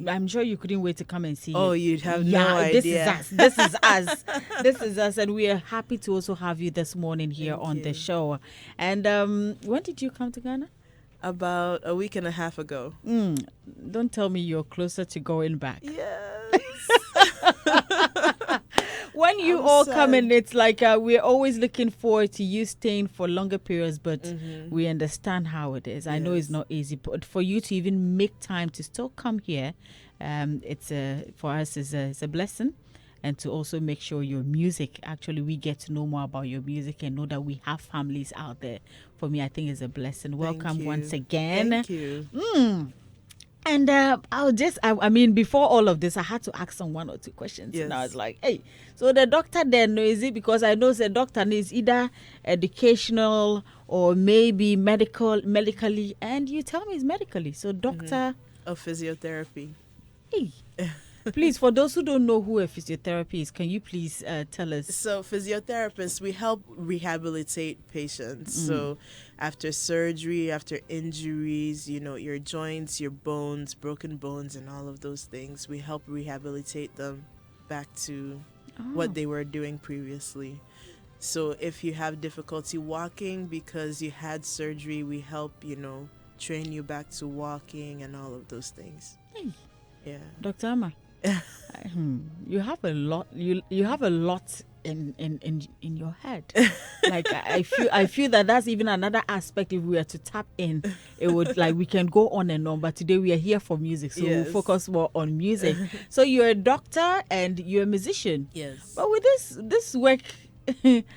I'm sure you couldn't wait to come and see Oh, it. you'd have no idea. This is us. This is us. This is us. And we are happy to also have you this morning here Thank on you. the show. And when did you come to Ghana? About a week and a half ago. Don't tell me you're closer to going back. Yes. When you I'm all sad. come in, it's like we're always looking forward to you staying for longer periods, but we understand how it is. I know it's Yes. not easy, but for you to even make time to still come here, it's for us is a blessing. And to also make sure your music, actually, we get to know more about your music and know that we have families out there. For me, I think it's a blessing. Welcome you. once again. Thank you. And I mean, before all of this, I had to ask some 1 or 2 questions. Yes. And I was like, hey, so the doctor then, is it because I know the doctor is either educational or maybe medically, and you tell me it's medically. So doctor, Of physiotherapy. hey, please, for those who don't know who a physiotherapy is, can you please tell us? So physiotherapists, we help rehabilitate patients. So after surgery, after injuries, your joints, your bones, broken bones, and all of those things, we help rehabilitate them back to what they were doing previously. So if you have difficulty walking because you had surgery, we help, train you back to walking and all of those things. Hey, Yeah. Dr. Ama, you have a lot. You have a lot in your head. Like I feel that's even another aspect. If we were to tap in, it would we can go on and on. But today we are here for music, so we'll Yes. focus more on music. So you're a doctor and you're a musician. Yes. But with this work.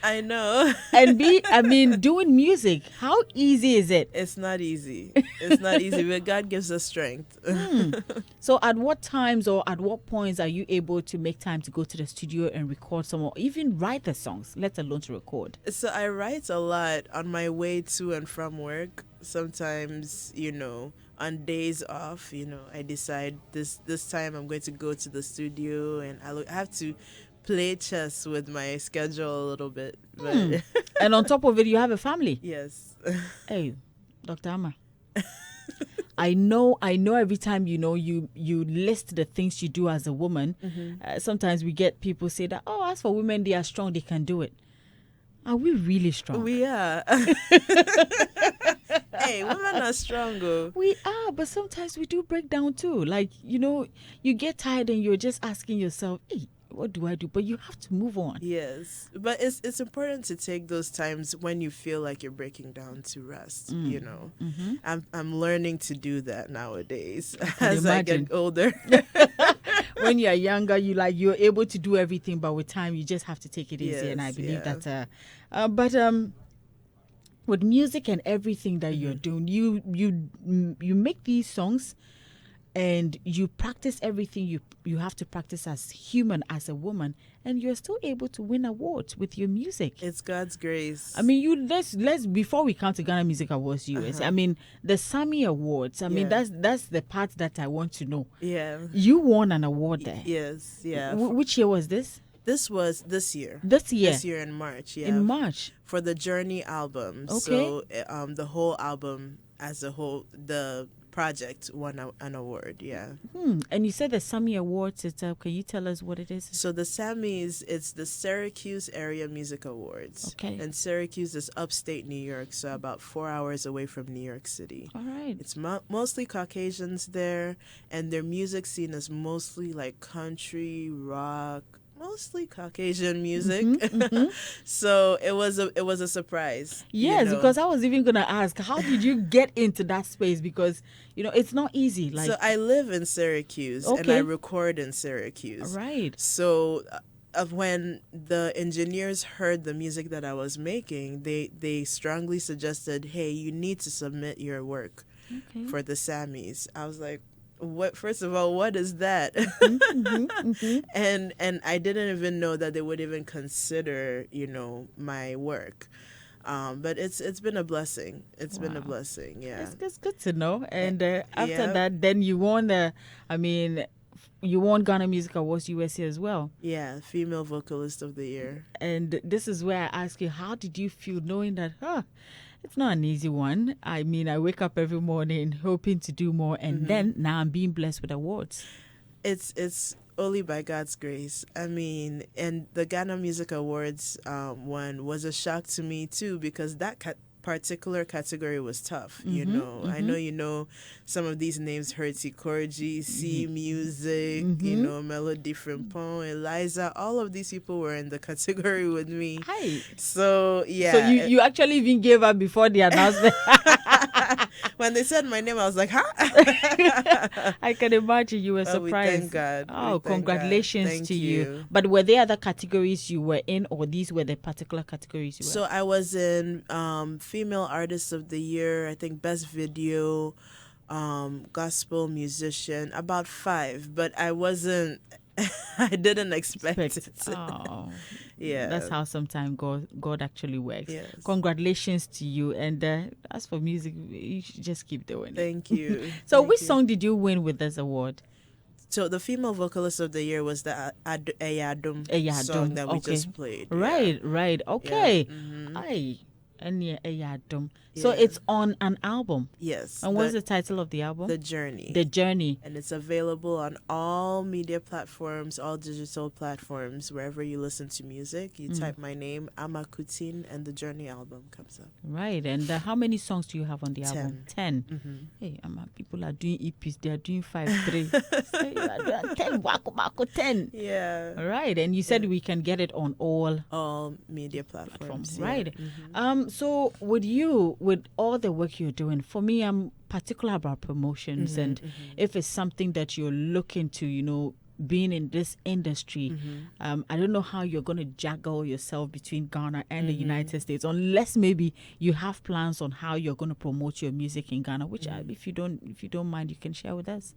I know. And doing music, how easy is it? It's not easy. It's not easy, but God gives us strength. So at what times or at what points are you able to make time to go to the studio and record some or even write the songs, let alone to record? So I write a lot on my way to and from work. Sometimes, on days off, I decide this time I'm going to go to the studio, and I have to play chess with my schedule a little bit. But And on top of it, you have a family. yes. Hey, Dr. Ama. I know every time you list the things you do as a woman, sometimes we get people say that, oh, as for women, they are strong, they can do it. Are we really strong? We are. Hey, women are strong, oh. We are, but sometimes we do break down too. Like, you get tired and you're just asking yourself, hey, what do I do? But you have to move on. Yes, but it's important to take those times when you feel like you're breaking down to rest. I'm learning to do that nowadays as I get older. When you're younger, you're able to do everything, but with time you just have to take it easy. Yes, And I believe yeah. that. With music and everything that you're doing, you make these songs. And you practice everything you have to practice as human, as a woman, and you're still able to win awards with your music. It's God's grace. I mean, let's before we come to Ghana Music Awards US. I mean, the Sammy Awards. I mean, that's the part that I want to know. Yeah. You won an award there. Yes. Yeah. Which year was this? This was this year. This year. This year in March. Yeah. In March. For the Journey album. Okay. So the whole album as a whole, the project won an award. Yeah. And you said the Sammy Awards. Can you tell us what it is? So the Sammys, it's the Syracuse Area Music Awards. Okay. And Syracuse is upstate New York, so about 4 hours away from New York City. All right. It's mostly Caucasians there, and their music scene is mostly like country, rock, mostly Caucasian music. So it was a surprise. Yes, because I was even gonna ask, how did you get into that space? Because it's not easy. So I live in Syracuse and I record in Syracuse. Right. So when the engineers heard the music that I was making, they strongly suggested, hey, you need to submit your work for the Sammys. I was like, what? First of all, what is that? And I didn't even know that they would even consider, my work. But it's been a blessing. It's been a blessing. Yeah. It's good to know. And after that, then you won you won Ghana Music Awards USA as well. Yeah, Female Vocalist of the Year. And this is where I ask you, how did you feel knowing that, It's not an easy one. I mean, I wake up every morning hoping to do more, and then now I'm being blessed with awards. It's only by God's grace. I mean, and the Ghana Music Awards one was a shock to me too, because that particular category was tough. You know, I know you know some of these names: Hertie Korji, C Music, you know, Melody Frimpong, Eliza. All of these people were in the category with me. Hi. So yeah. So you actually even gave up before the announcement. When they said my name, I was like, huh? I can imagine you were Oh, we surprised. thank God. Oh, congratulations Thank to you. you. But were there other categories you were in, or these were the particular categories you were So I was in Female Artist of the Year, I think Best Video, Gospel Musician, about 5, but I wasn't, I didn't expect it. Oh, Yeah. that's how sometimes God actually works. Yes. Congratulations to you. And as for music, you should just keep doing it. Thank you. So Thank which you. song did you win with this award? So the Female Vocalist of the Year was the Eyadum Eyadum, song that we okay. just played. Right. Okay. Yeah. Aye. And yeah, Eyadum. So Yeah. it's on an album. Yes. And what's the title of the album? The Journey. The Journey. And it's available on all media platforms, all digital platforms, wherever you listen to music. You type my name, Ama Kutin, and the Journey album comes up. Right. And how many songs do you have on the album? 10. Hey, people are doing EPs. They are doing 5, 3. Say, 10. Wako, 10. Yeah. All right. And you said we can get it on all Media platforms. Yeah. Right. So with all the work you're doing, for me, I'm particular about promotions, and if it's something that you're looking to, you know, being in this industry, I don't know how you're going to juggle yourself between Ghana and the United States, unless maybe you have plans on how you're going to promote your music in Ghana, which if you don't mind, you can share with us.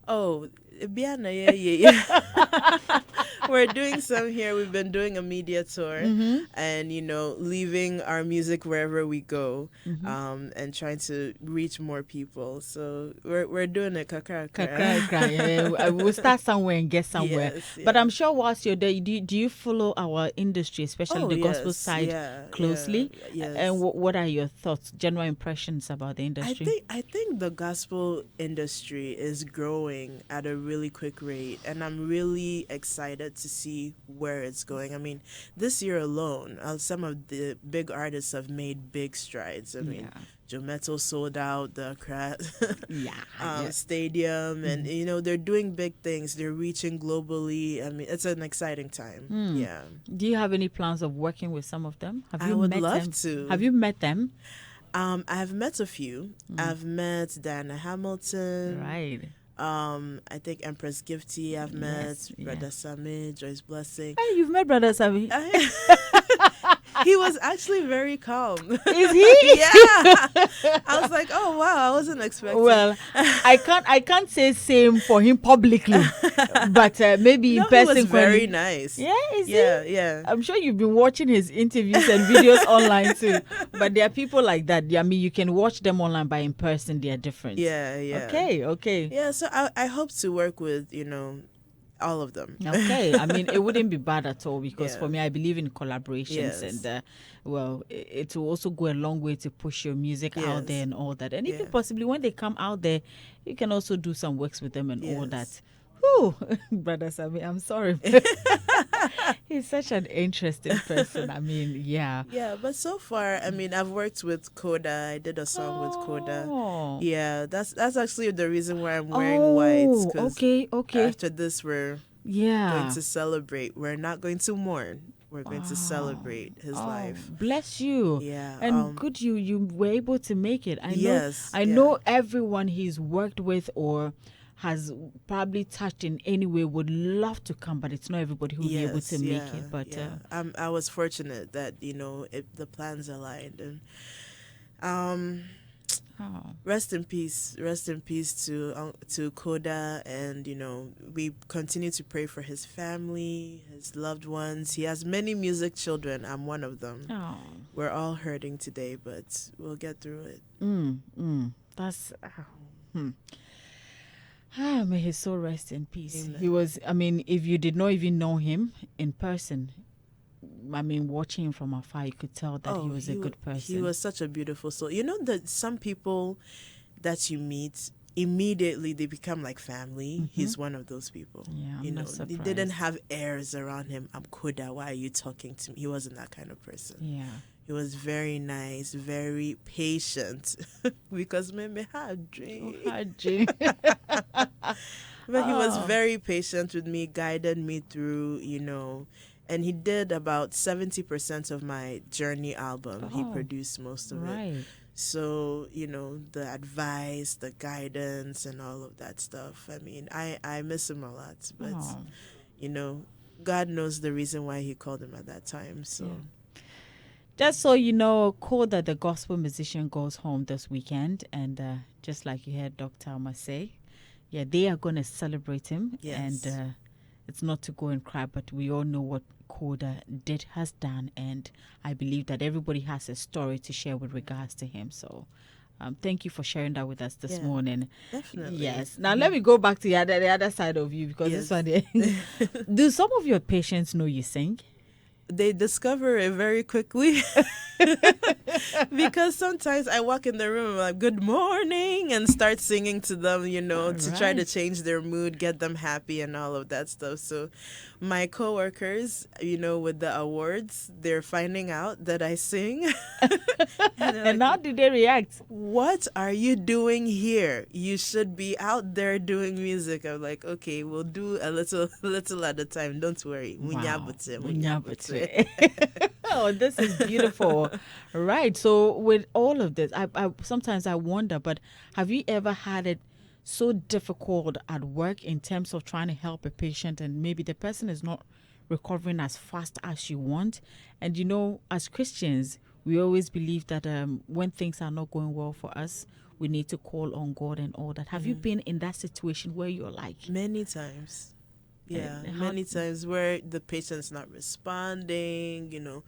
Oh, Biana, yeah. We're doing some here. We've been doing a media tour, and you know, leaving our music wherever we go, and trying to reach more people. So we're doing it. Kakra. Yeah, we'll start somewhere and get somewhere. Yes, But yeah. I'm sure whilst you're there, do you follow our industry, especially the gospel yes, side, yeah, closely? yes. And what are your thoughts, general impressions about the industry? I think the gospel industry is growing at a really quick rate, and I'm really excited to see where it's going. I mean, this year alone, some of the big artists have made big strides. I mean, Joe Mettle sold out the Accra stadium, and you know, they're doing big things. They're reaching globally. I mean, it's an exciting time. Yeah. Do you have any plans of working with some of them? Have you I would met love them? to. Have you met them? I've met a few. I've met Diana Hamilton. Right. I think Empress Gifty I've met, Brother Sami, Joyce Blessing. Hey, you've met Brother Sami. He was actually very calm. Is he? Yeah. I was like, oh wow, I wasn't expecting. Well, I can't say same for him publicly, but maybe in person. He was very nice. Yeah, is he? Yeah. I'm sure you've been watching his interviews and videos online too. But there are people like that. I mean, you can watch them online, but in person they are different. Yeah. Okay. Yeah, so I hope to work with, you know, all of them. Okay. I mean, it wouldn't be bad at all, because for me, I believe in collaborations, Yes. and it will also go a long way to push your music out there and all that. And even possibly when they come out there, you can also do some works with them and all that. Whew, Brother Sami, I'm sorry. He's such an interesting person. I mean, yeah. Yeah, but so far, I mean, I've worked with Koda. I did a song with Koda. Yeah, that's actually the reason why I'm wearing white. 'Cause okay. after this, we're going to celebrate. We're not going to mourn. We're going to celebrate his life. Bless you. Yeah. And good you were able to make it. I I know everyone he's worked with or has probably touched in any way would love to come, but it's not everybody who will be able to make it. But I was fortunate that, you know, the plans aligned, and rest in peace to Koda, and you know, we continue to pray for his family, his loved ones. He has many music children. I'm one of them. We're all hurting today, but we'll get through it. That's may his soul rest in peace. Amen. He was, I mean, if you did not even know him in person, watching him from afar, you could tell that he was a good person. He was such a beautiful soul. You know that some people that you meet, immediately they become like family. He's one of those people. Yeah, I'm you know, not surprised. he didn't have airs around him. I'm Koda, why are you talking to me? He wasn't that kind of person. Yeah. He was very nice, very patient. Because me had dream. But he was very patient with me, guided me through, you know. And he did about 70% of my Journey album. He produced most of it. So, you know, the advice, the guidance, and all of that stuff. I mean, I miss him a lot. But, you know, God knows the reason why he called him at that time. So, just so you know, Koda, the gospel musician, goes home this weekend. And just like you heard Dr. Ama say, yeah, they are going to celebrate him. Yes. And it's not to go and cry, but we all know what Koda has done. And I believe that everybody has a story to share with regards to him. So thank you for sharing that with us this morning. Definitely. Yes. Now, let me go back to the other side of you, because this one, do some of your patients know you sing? They discover it very quickly. Because sometimes I walk in the room and I'm like, good morning, and start singing to them, you know, to try to change their mood, get them happy and all of that stuff. So my coworkers, you know, with the awards, they're finding out that I sing. And how did they react? What are you doing here? You should be out there doing music. I'm like, okay, we'll do a little at a time. Don't worry. Wow. Oh, this is beautiful. Right. So with all of this, I sometimes I wonder, but have you ever had it so difficult at work in terms of trying to help a patient, and maybe the person is not recovering as fast as you want? And, you know, as Christians, we always believe that when things are not going well for us, we need to call on God and all that. Have you been in that situation where you're like... Many times. Yeah, many times where the patient's not responding, you know.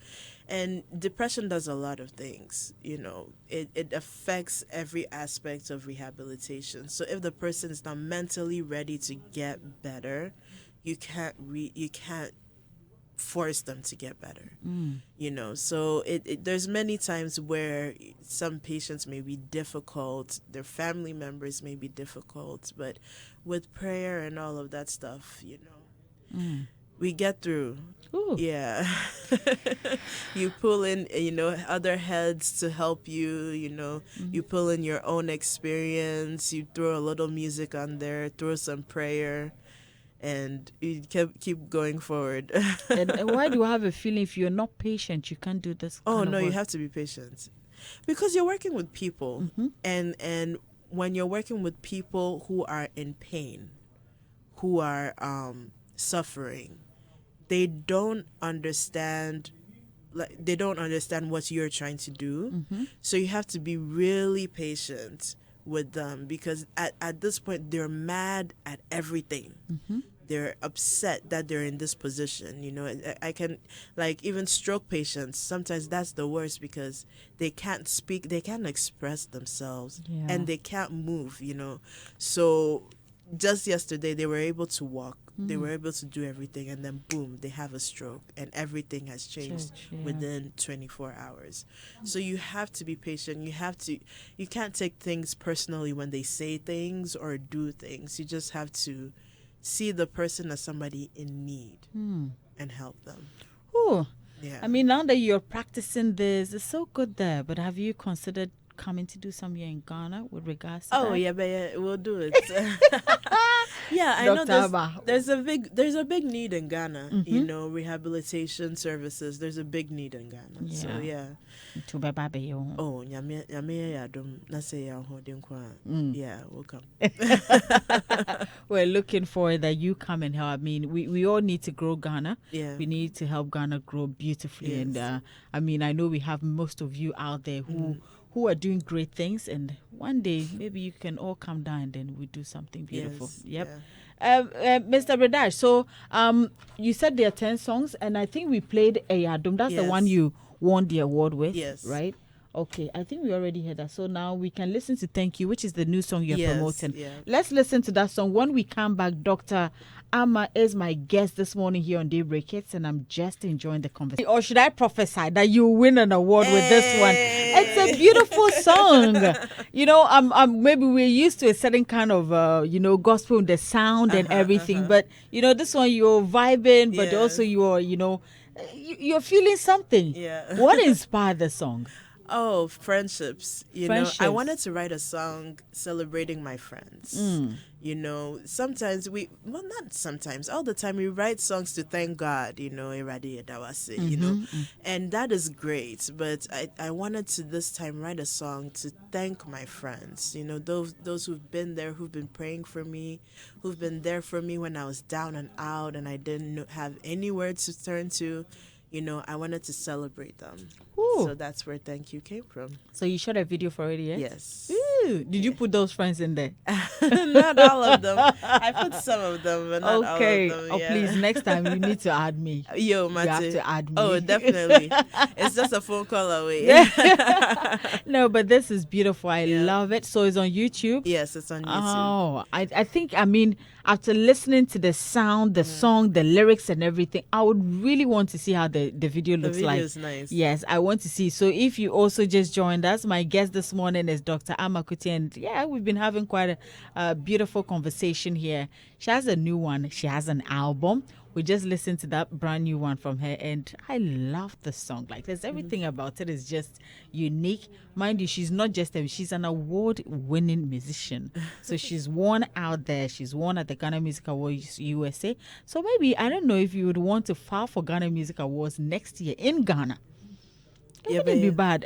And depression does a lot of things, you know. It affects every aspect of rehabilitation. So if the person is not mentally ready to get better, you can't force them to get better, you know. So there's many times where some patients may be difficult, their family members may be difficult, but with prayer and all of that stuff, you know, we get through. Ooh. Yeah. You pull in, you know, other heads to help you, you know. You pull in your own experience, you throw a little music on there, throw some prayer, and you keep going forward. And why do I have a feeling if you're not patient, you can't do this? Oh, no, you have to be patient. Because you're working with people. And when you're working with people who are in pain, who are suffering, they don't understand what you're trying to do. So you have to be really patient with them, because at this point they're mad at everything. They're upset that they're in this position, you know. I can, like, even stroke patients, sometimes that's the worst, because they can't speak, they can't express themselves, and they can't move, you know. So just yesterday they were able to walk, they were able to do everything, and then boom, they have a stroke, and everything has changed within 24 hours. So you have to be patient. You can't take things personally when they say things or do things. You just have to see the person as somebody in need and help them. Oh, yeah. I mean, now that you're practicing this, it's so good there. But have you considered coming to do some here in Ghana with regards to that? Yeah, but yeah, we'll do it. Yeah, I know there's a big need in Ghana. You know, rehabilitation services. There's a big need in Ghana. So yeah. Oh, yeah, we'll come. We're looking forward that you come and help. I mean, we all need to grow Ghana. Yeah. We need to help Ghana grow beautifully. Yes. And I mean, I know we have most of you out there who are doing great things, and one day maybe you can all come down and then we do something beautiful. Yes. Yep. Yeah. Mr. Bredash, so you said there are 10 songs, and I think we played Ayadum. That's the one you won the award with, yes. right? Okay, I think we already heard that. So now we can listen to Thank You, which is the new song you're promoting. Yeah. Let's listen to that song. When we come back, Dr. Ama is my guest this morning here on Daybreak Hits, and I'm just enjoying the conversation. Or should I prophesy that you win an award with this one? It's a beautiful song. You know, maybe we're used to a certain kind of, gospel, the sound and everything. But, this one you're vibing, but also you're, you're feeling something. Yeah. What inspired the song? Oh, friendships. Friendships. I wanted to write a song celebrating my friends. Sometimes not sometimes, all the time we write songs to thank God, Eradi Edawase, and that is great. But I wanted to this time write a song to thank my friends, those who've been there, who've been praying for me, who've been there for me when I was down and out and I didn't have anywhere to turn to. I wanted to celebrate them. Ooh. So that's where Thank You came from. So you shot a video for it, yeah? Yes. Ooh. Did you put those friends in there? Not all of them. I put some of them, but not all of them. Oh, yeah. please, next time you need to add me. Yo, You have Mate. to add me. Oh, definitely. It's just a phone call away. No, but this is beautiful. I love it. So it's on YouTube? Yes, it's on YouTube. Oh, I think, after listening to the sound, the song, the lyrics and everything, I would really want to see how the video looks like. The video is nice. Yes, I want to see. So if you also just joined us, my guest this morning is Dr. Ama Kutin. And yeah, we've been having quite a beautiful conversation here. She has a new one. She has an album. We just listened to that brand new one from her, and I love the song. Like, there's everything about it is just unique. Mind you, she's not just she's an award-winning musician. So she's won out there. She's won at the Ghana Music Awards USA. So maybe, I don't know if you would want to file for Ghana Music Awards next year in Ghana. It wouldn't be bad.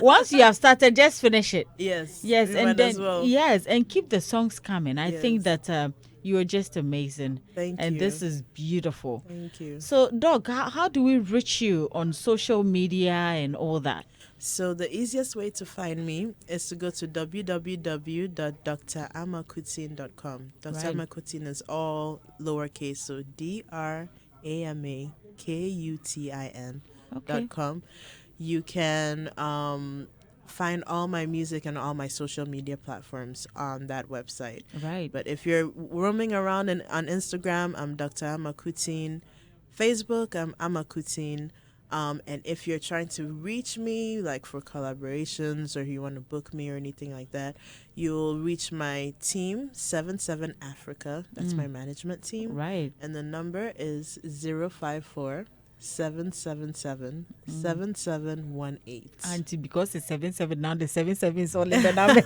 Once you have started, just finish it. Yes, and then well. yes, and keep the songs coming. I think that you are just amazing. Thank you. And this is beautiful. Thank you. So, Doc, how do we reach you on social media and all that? So the easiest way to find me is to go to www.dramakutin.com. Dr. Ama Kutin is all lowercase, so DRAMAKUTIN.com. You can find all my music and all my social media platforms on that website. Right. But if you're roaming around on Instagram, I'm Dr. Ama Kutin. Facebook, I'm Ama Kutin. And if you're trying to reach me, like for collaborations or you want to book me or anything like that, you'll reach my team, 77 Africa. That's my management team. Right. And the number is 054-777-7718. Auntie, because it's 77 now, the 77 is all in the number.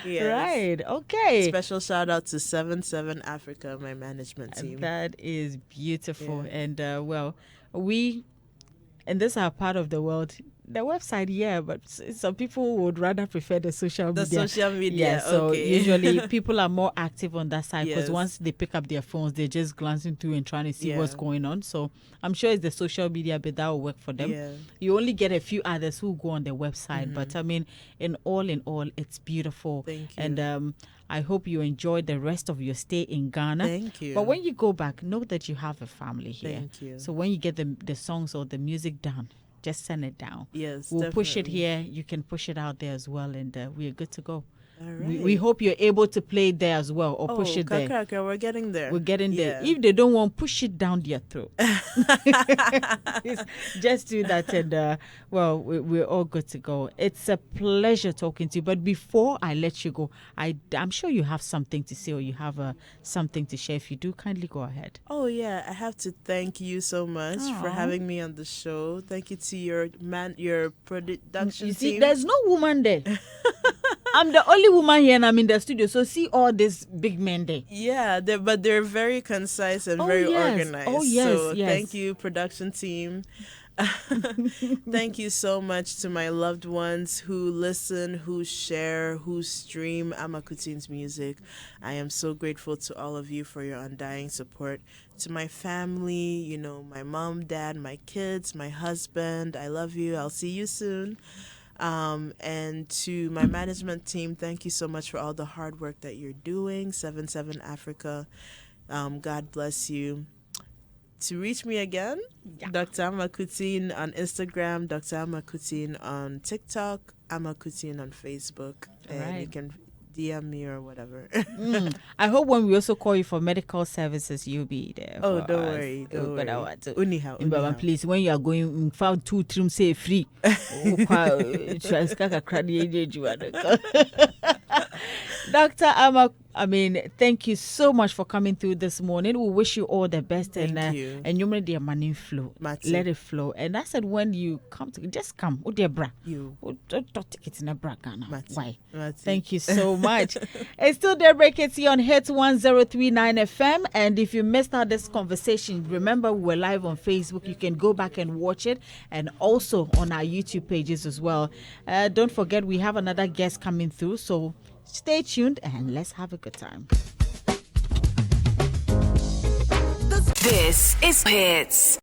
Yes. Right. Okay. Special shout out to 77 Africa, my management team. That is beautiful. Yeah. And we, and this are part of the world. The website, but some people would rather prefer the social media. The social media, Yeah, so okay. usually people are more active on that side because Yes. once they pick up their phones, they're just glancing through and trying to see what's going on. So I'm sure it's the social media bit that will work for them. Yeah. You only get a few others who go on the website, but in all, it's beautiful. Thank you. And I hope you enjoy the rest of your stay in Ghana. Thank you. But when you go back, know that you have a family here. Thank you. So when you get the songs or the music down, just send it down. Yes, we'll push it definitely. here. You can push it out there as well, and we're good to go. All right. We hope you're able to play it there as well, or push it there. Kakaka, we're getting there. We're getting there. Yeah. If they don't want, push it down their throat. Just do that, and we're all good to go. It's a pleasure talking to you. But before I let you go, I'm sure you have something to say, or you have something to share. If you do, kindly go ahead. Oh yeah, I have to thank you so much for Aw. having me on the show. Thank you to your production You see, team. there's no woman there. I'm the only woman here, and I'm in the studio. So see all these big men there. Yeah, but they're very concise and Oh, very yes. organized. Oh, yes, So yes. thank you, production team. Thank you so much to my loved ones who listen, who share, who stream Ama Kutin's music. I am so grateful to all of you for your undying support. To my family, my mom, dad, my kids, my husband, I love you. I'll see you soon. And to my management team, thank you so much for all the hard work that you're doing. 77 Africa, God bless you. to reach me again, Dr. Ama Kutin on Instagram, Dr. Ama Kutin on TikTok, Ama Kutin on Facebook, and you can DM me or whatever. I hope when we also call you for medical services, you'll be there. Don't worry. But please, when you are going, found 2 trims say free. Dr. Ama, thank you so much for coming through this morning. We wish you all the best. Thank you. And you made the money flow. Let it flow. And I said, when you come to, just come. Oh, dear bra. Don't take it in a bra. Why? Thank you so much. It's still Daybreak It's on Hitz 1039 FM. And if you missed out this conversation, remember we're live on Facebook. You can go back and watch it. And also on our YouTube pages as well. Don't forget, we have another guest coming through. So stay tuned and let's have a good time. This is Hitz.